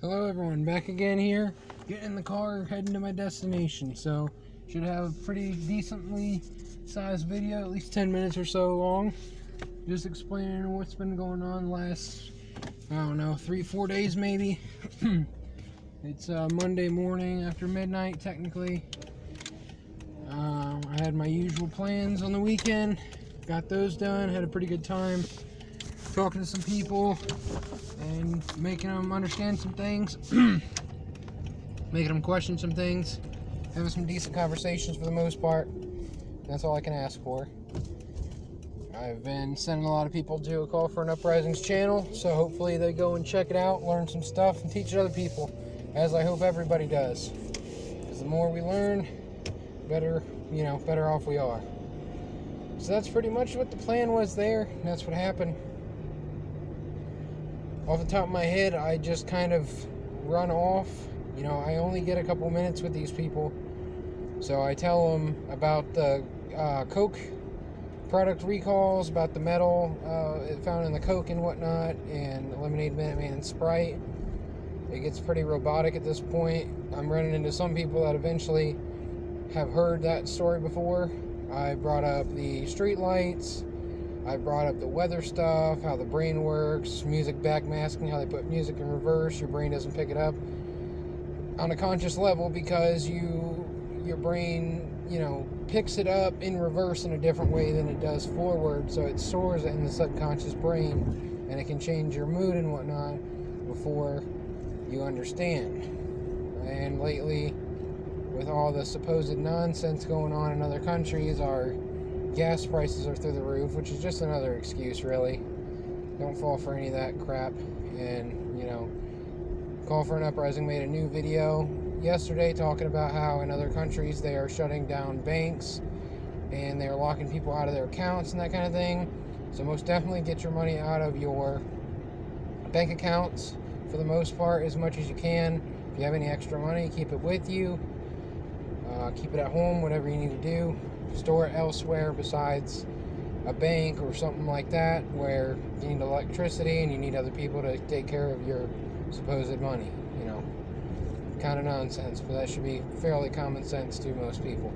Hello everyone, back again here, getting in the car, heading to my destination. So, should have a pretty decently sized video, at least 10 minutes or so long, just explaining what's been going on the last, I don't know, 3-4 days maybe. It's Monday morning after midnight technically. I had my usual plans on the weekend, got those done, had a pretty good time talking to some people and making them understand some things, making them question some things, having some decent conversations for the most part. That's all I can ask for. I've been sending a lot of people to A Call for an Uprising's channel, so hopefully they go and check it out, learn some stuff, and teach other people, as I hope everybody does. Because the more we learn, better off we are. So that's pretty much what the plan was there. That's what happened. Off the top of my head, I just kind of run off. I only get a couple minutes with these people. So I tell them about the Coke product recalls, about the metal found in the Coke and whatnot, and Lemonade, Minute Maid, and Sprite. It gets pretty robotic at this point. I'm running into some people that eventually have heard that story before. I brought up the street lights. I brought up the weather stuff, how the brain works, music backmasking, how they put music in reverse, your brain doesn't pick it up on a conscious level because your brain, picks it up in reverse in a different way than it does forward, so it stores it in the subconscious brain, and it can change your mood and whatnot before you understand. And lately, with all the supposed nonsense going on in other countries, our gas prices are through the roof, which is just another excuse, really. Don't fall for any of that crap. And, Call for an Uprising made a new video yesterday talking about how in other countries they are shutting down banks and they're locking people out of their accounts and that kind of thing. So most definitely get your money out of your bank accounts for the most part as much as you can. If you have any extra money, keep it with you. Keep it at home, whatever you need to do. Store it elsewhere besides a bank or something like that where you need electricity and you need other people to take care of your supposed money. Kind of nonsense, but that should be fairly common sense to most people.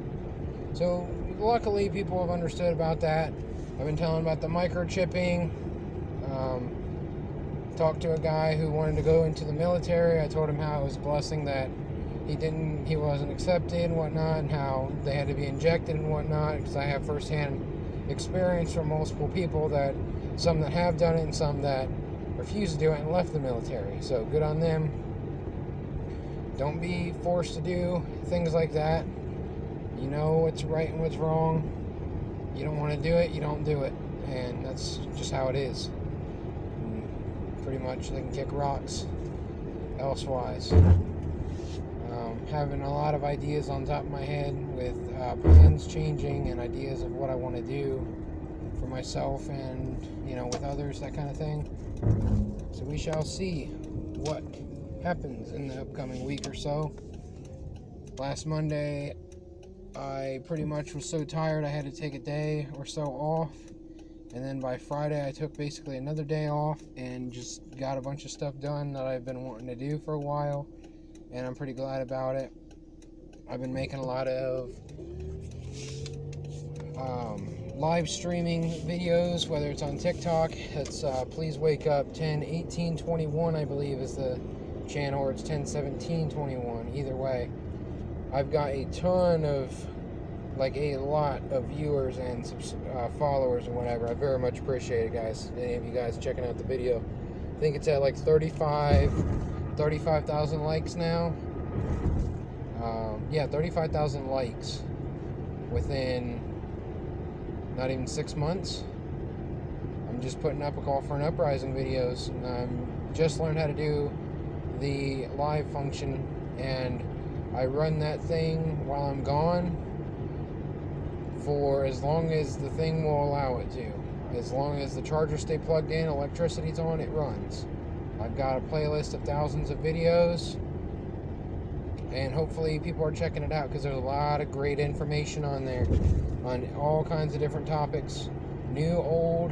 So luckily people have understood about that. I've been telling about the microchipping. Talked to a guy who wanted to go into the military. I told him how it was a blessing that he wasn't accepted and whatnot, and how they had to be injected and whatnot, because I have firsthand experience from multiple people, that some that have done it and some that refuse to do it and left the military. So good on them. Don't be forced to do things like that. You know what's right and what's wrong. You don't want to do it, you don't do it, and that's just how it is. And pretty much they can kick rocks elsewise. Having a lot of ideas on top of my head with plans changing and ideas of what I want to do for myself and, with others, that kind of thing. So we shall see what happens in the upcoming week or so. Last Monday, I pretty much was so tired I had to take a day or so off. And then by Friday, I took basically another day off and just got a bunch of stuff done that I've been wanting to do for a while. And I'm pretty glad about it. I've been making a lot of live streaming videos, whether it's on TikTok. It's Please Wake Up 101821, I believe, is the channel, or it's 101721. Either way, I've got a ton of, a lot of viewers and followers and whatever. I very much appreciate it, guys. Any of you guys checking out the video. I think it's at 35,000 likes now. 35,000 likes within not even 6 months. I'm just putting up A Call for an Uprising videos, and I'm just learned how to do the live function, and I run that thing while I'm gone for as long as the thing will allow it to. As long as the chargers stay plugged in, electricity's on, it runs. I've got a playlist of thousands of videos, and hopefully people are checking it out, because there's a lot of great information on there on all kinds of different topics, new, old,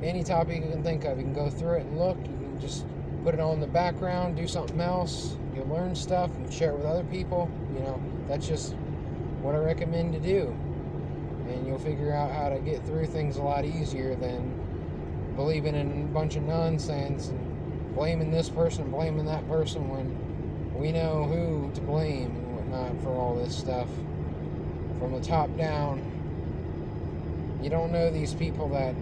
any topic you can think of. You can go through it and look. You can just put it on in the background, do something else. You'll learn stuff and share it with other people. That's just what I recommend to do. And you'll figure out how to get through things a lot easier than believing in a bunch of nonsense and blaming this person, blaming that person, when we know who to blame and whatnot for all this stuff. From the top down, you don't know these people that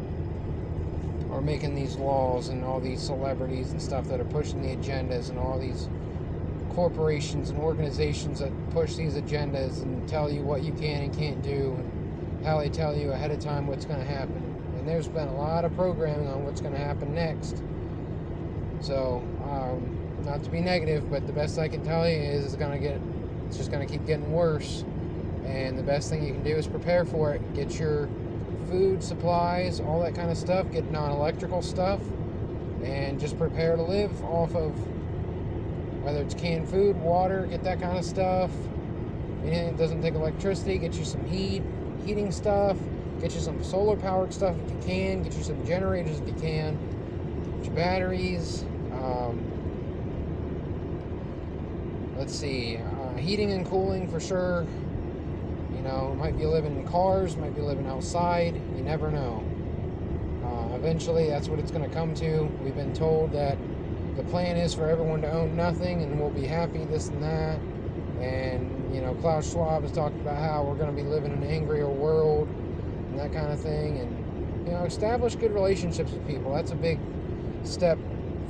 are making these laws, and all these celebrities and stuff that are pushing the agendas, and all these corporations and organizations that push these agendas and tell you what you can and can't do, and how they tell you ahead of time what's going to happen. And there's been a lot of programming on what's going to happen next. So, not to be negative, but the best I can tell you is it's just going to keep getting worse. And the best thing you can do is prepare for it. Get your food, supplies, all that kind of stuff. Get non-electrical stuff. And just prepare to live off of, whether it's canned food, water, get that kind of stuff. Anything that doesn't take electricity, get you some heating stuff. Get you some solar powered stuff if you can. Get you some generators if you can. Get your batteries. Let's see. Heating and cooling for sure. Might be living in cars, might be living outside. You never know. Eventually, that's what it's going to come to. We've been told that the plan is for everyone to own nothing, and we'll be happy, this and that. And, Klaus Schwab is talking about how we're going to be living in an angrier world, and that kind of thing. And establish good relationships with people. That's a big step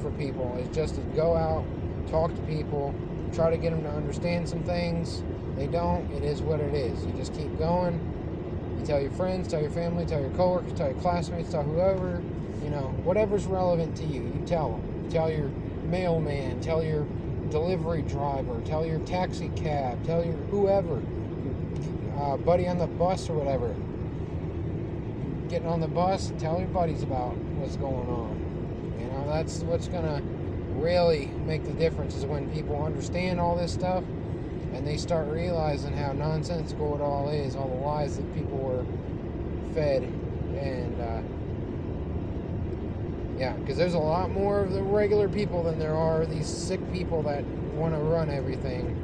for people, is just to go out, talk to people, try to get them to understand some things. They don't, it is what it is. You just keep going. You tell your friends, tell your family, tell your coworkers, tell your classmates, tell whoever, whatever's relevant to you, you tell them. Tell your mailman, tell your delivery driver, tell your taxi cab, tell your whoever, your buddy on the bus or whatever. Getting on the bus, tell your buddies about what's going on. That's what's gonna really make the difference, is when people understand all this stuff and they start realizing how nonsensical it all is, all the lies that people were fed. And because there's a lot more of the regular people than there are these sick people that want to run everything.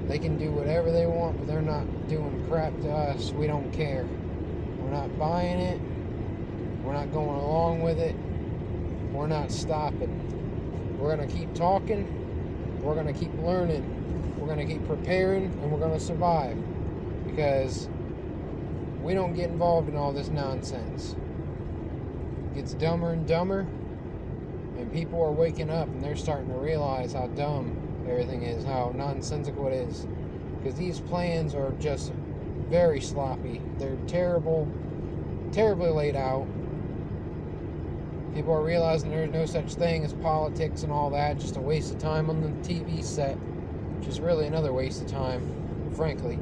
They can do whatever they want, but they're not doing crap to us. We don't care. We're not buying it. We're not going along with it. We're not stopping. We're going to keep talking. We're going to keep learning. We're going to keep preparing, and we're going to survive. Because we don't get involved in all this nonsense. It gets dumber and dumber, and people are waking up, and they're starting to realize how dumb everything is, how nonsensical it is. Because these plans are just very sloppy. They're terrible, terribly laid out. People are realizing there's no such thing as politics and all that, just a waste of time on the TV set, which is really another waste of time, frankly.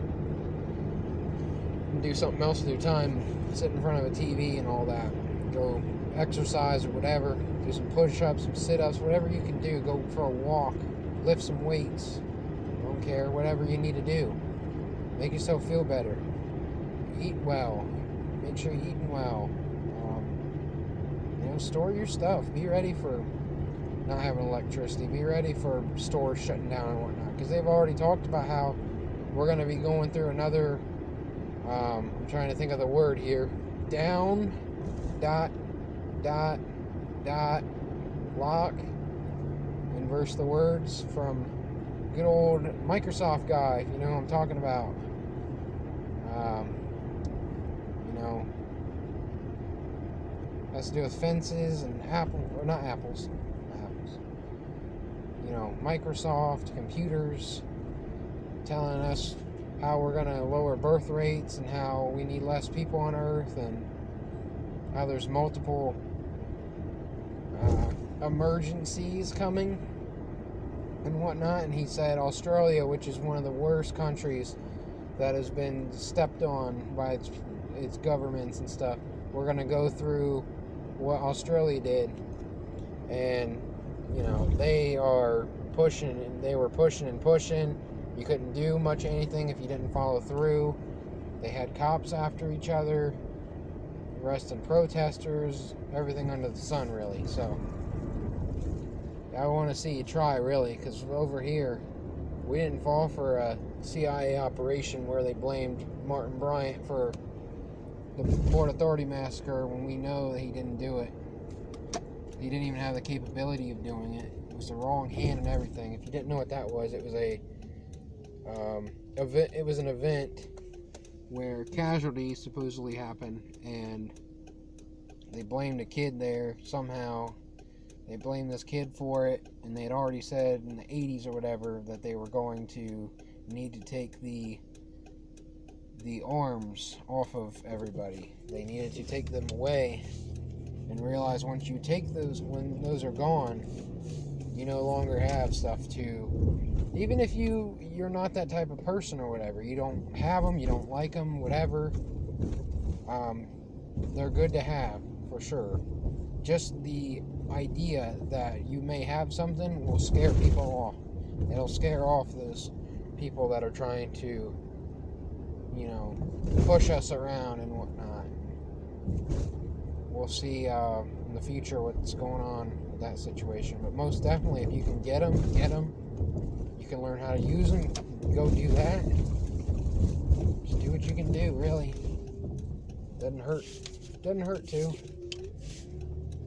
Do something else with your time, sit in front of a TV and all that. Go exercise or whatever, do some push-ups, some sit-ups, whatever you can do. Go for a walk, lift some weights, don't care, whatever you need to do. Make yourself feel better. Eat well. Make sure you're eating well. Store your stuff. Be ready for not having electricity. Be ready for stores shutting down and whatnot. Because they've already talked about how we're going to be going through another, I'm trying to think of the word here, down, lock, inverse the words from good old Microsoft guy. You know who I'm talking about. Has to do with fences and apples. Microsoft, computers, telling us how we're going to lower birth rates and how we need less people on Earth, and how there's multiple emergencies coming and whatnot. And he said Australia, which is one of the worst countries that has been stepped on by its governments and stuff, we're going to go through what Australia did. And they are pushing, and they were pushing and pushing. You couldn't do much anything if you didn't follow through. They had cops after each other, arresting protesters, everything under the sun, really. So I want to see you try, really, because over here, we didn't fall for a CIA operation where they blamed Martin Bryant for the Port Authority massacre when we know that he didn't do it. He didn't even have the capability of doing it. It was the wrong hand and everything. If you didn't know what that was, it was an event where casualties supposedly happened, and they blamed a kid there somehow. They blamed this kid for it, and they had already said in the 80s or whatever that they were going to need to take the arms off of everybody. They needed to take them away and realize once you take those, when those are gone, you no longer have stuff to, even if you're not that type of person or whatever, you don't have them, you don't like them, whatever, they're good to have for sure. Just the idea that you may have something will scare people off. It'll scare off those people that are trying to, push us around and whatnot. We'll see in the future what's going on with that situation. But most definitely, if you can get them. You can learn how to use them. Go do that. Just do what you can do, really. Doesn't hurt to.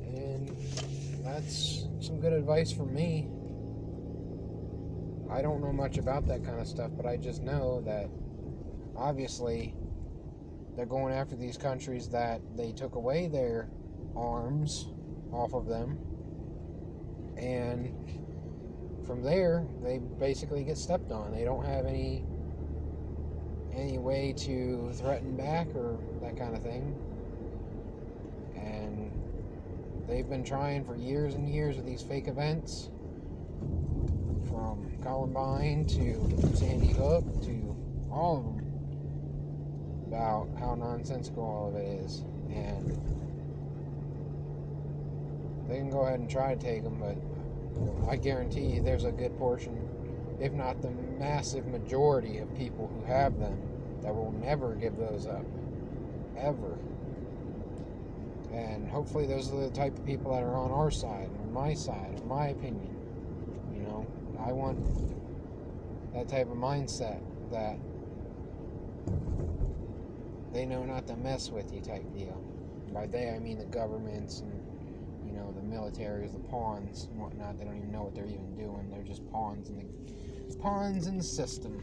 And that's some good advice from me. I don't know much about that kind of stuff, but I just know that obviously they're going after these countries that they took away their arms off of them, and from there they basically get stepped on. They don't have any way to threaten back or that kind of thing, and they've been trying for years and years with these fake events, from Columbine to Sandy Hook to all of them, about how nonsensical all of it is. And they can go ahead and try to take them, but I guarantee you there's a good portion, if not the massive majority of people who have them, that will never give those up, ever. And hopefully those are the type of people that are on our side, or my side, in my opinion. I want that type of mindset that they know not to mess with you type deal. By they, I mean the governments and, the militaries, the pawns and whatnot. They don't even know what they're even doing. They're just pawns in the system.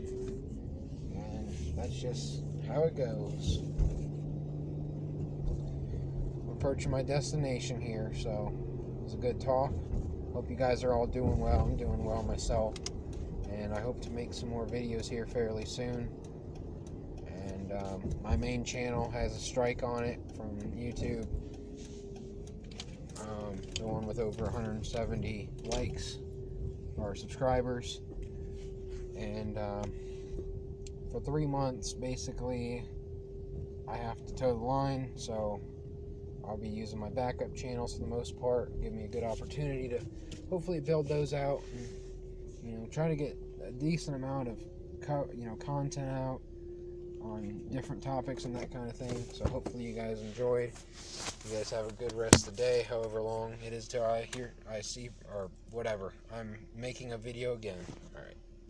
And that's just how it goes. I'm approaching my destination here, so it was a good talk. Hope you guys are all doing well. I'm doing well myself. And I hope to make some more videos here fairly soon. And my main channel has a strike on it from YouTube. The one with over 170 likes or subscribers. And for 3 months, basically, I have to toe the line. So I'll be using my backup channels for the most part. Give me a good opportunity to hopefully build those out and, try to get a decent amount of, content out on different topics and that kind of thing. So hopefully you guys enjoyed. You guys have a good rest of the day, however long it is till I see, or whatever. I'm making a video again. Alright.